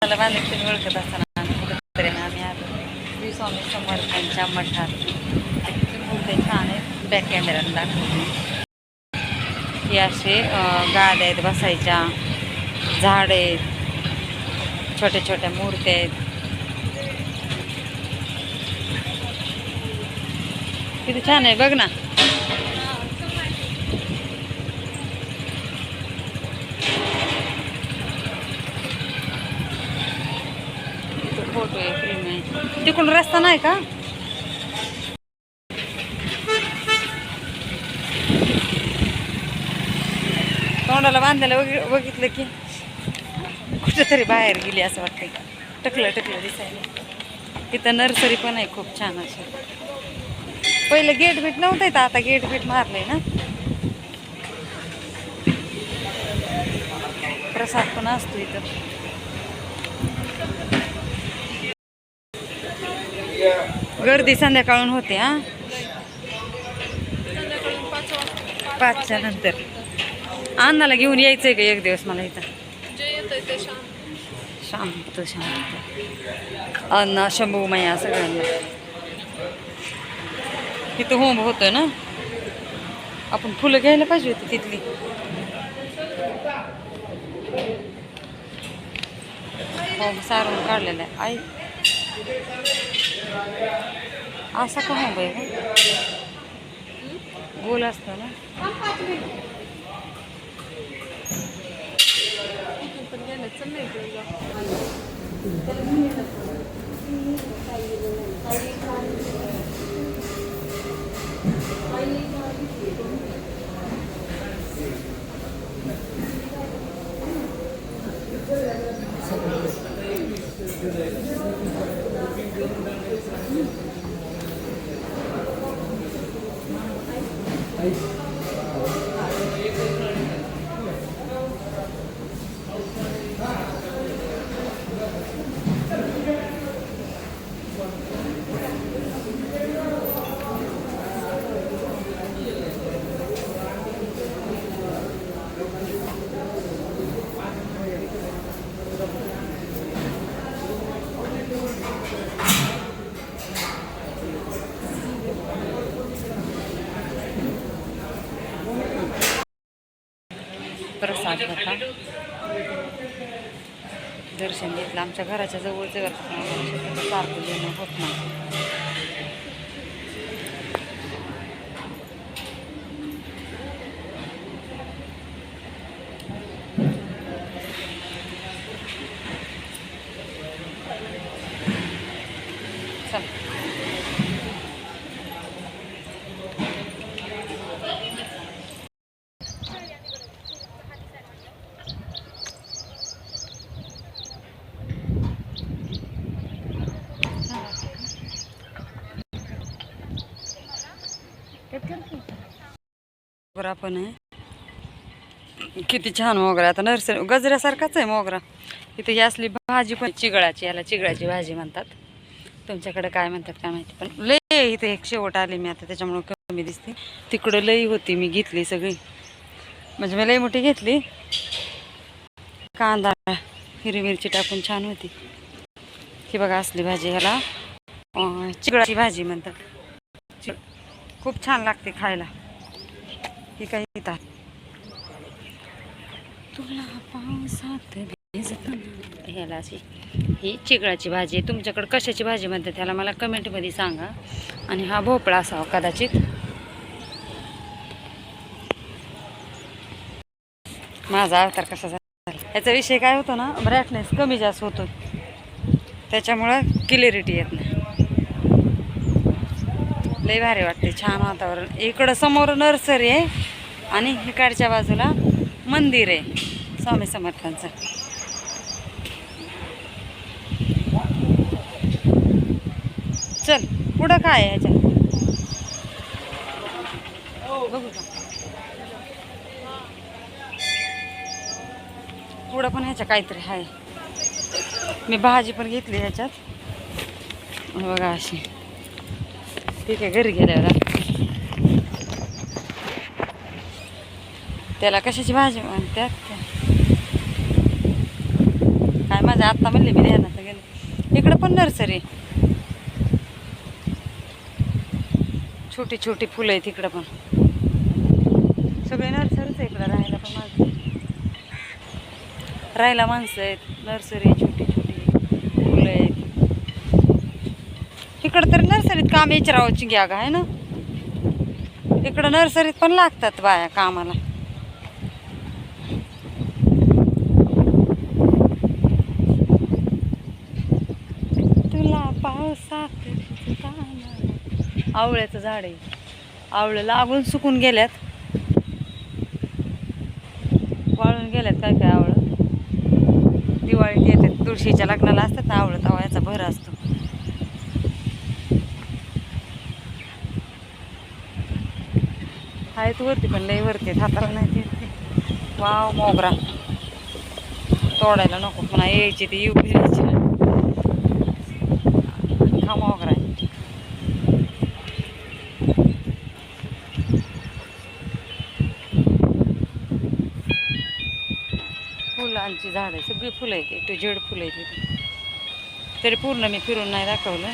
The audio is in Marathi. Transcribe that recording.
मला बांधून ओळखत असताना कुठेतरी आम्ही आलो श्री स्वामी समर्थांच्या मठात. मूर्ती छान आहेत, बॅक कॅमेऱ्यात दाखवते. ही असे गाद्या आहेत बसायच्या, झाड आहेत, छोट्या छोट्या मूर्त्या आहेत. किती छान आहे बघ ना. फोटो आहे, फ्रेम आहे. तिकडून रस्ता नाही का? तोंडाला बांधायला बघितलं की कुठेतरी बाहेर गेली असं वाटतंय. टकलं टकलं दिसायला. तिथं नर्सरी पण आहे खूप छान अशी. पहिलं गेट बीट नव्हतं इथं, आता गेट बीट मारलंय ना. प्रसाद पण असतो इथं. गर्दी संध्याकाळून होते. हा, 5च्या नंतर. अण्णाला घेऊन यायचंय का एक दिवस मला इथं? शांत शांत अण्णा शंभू मैया सगळ्यांना तिथं होम होतोय ना. आपण फुलं घ्यायला पाहिजे होती तिथली. होम सारून काढलेलं आहे. आई असा का होम आहे का? गोल असतं ना. प्रसाद होता. दर्शन घेतलं. आमच्या घराच्या जवळचं सारखं जेवण होत नाही. चल मोगरा पण आहे. किती छान मोगरा. आता नर्सरी गजऱ्यासारखाच आहे मोगरा. इथे ही असली भाजी पण चिगळाची, याला चिगळाची भाजी म्हणतात. तुमच्याकडे काय म्हणतात काय माहिती. पण लई इथे एक शेवट आली मी आता, त्याच्यामुळे कमी दिसते. तिकडं लई होती, मी घेतली सगळी. म्हणजे मी लई मोठी घेतली. कांदा हिरवी मिरची टाकून छान होती. ही बघा असली भाजी, ह्याला चिगळाची भाजी म्हणतात. खूप छान लागते खायला. ही काही येतात तुला पावसात भिजताना, ह्याला अशी ही चिगळाची भाजी आहे. तुमच्याकडे कशाची भाजी म्हणतात त्याला मला कमेंटमध्ये सांगा. आणि हा भोपळा असावा कदाचित. माझा अवतार कसा झाला ह्याचा विषय काय होतो ना, ब्राईटनेस कमी जास्त होतो, त्याच्यामुळं क्लिअरिटी येत नाही. लई भारी वाटते, छान वातावरण. इकडं समोर नर्सरी आहे आणि इकडच्या बाजूला मंदिर आहे स्वामी समर्थांचं. चल पुढं काय आहे ह्याच्यात बघू का? पुढं पण ह्याच्या काहीतरी आहे. मी भाजी पण घेतली ह्याच्यात बघा अशी. ठीक आहे, घरी गेल्यावर त्याला कशाची भाजी म्हणतात काय माझ्या आत्ता म्हणले मी ध्यानात गेले. इकडं पण नर्सरी, छोटी छोटी फुलं आहेत इकडं पण. सगळे नर्सरीच आहे इकडं. राहायला पण माणसं, राहायला माणसं आहेत. नर्सरी छोटी छोटी फुलं आहेत इकडं. तरी नर्सरीत काम विचारावं चिंग्या गा आहे ना. इकडं नर्सरीत पण लागतात बाया कामाला. तुला पावसात आवळ्याचं झाड आहे. आवळं लागून सुकून गेल्यात, वाळून गेल्यात काय काय आवळं. दिवाळीत येतात, तुळशीच्या लग्नाला असतात ना आवळं, तवा याचा भर असतो. आहेत वरती पण लई वरती आहेत, हाताला नाही ते. वाव मोगरा तोडायला नको पुन्हा यायची ती येऊ द्यायची. हा मोगरा आहे. फुलांची झाड आहे, सगळी फुलं आहेत, टू झेड फुलं आहेत. तरी पूर्ण मी फिरून नाही दाखवलं.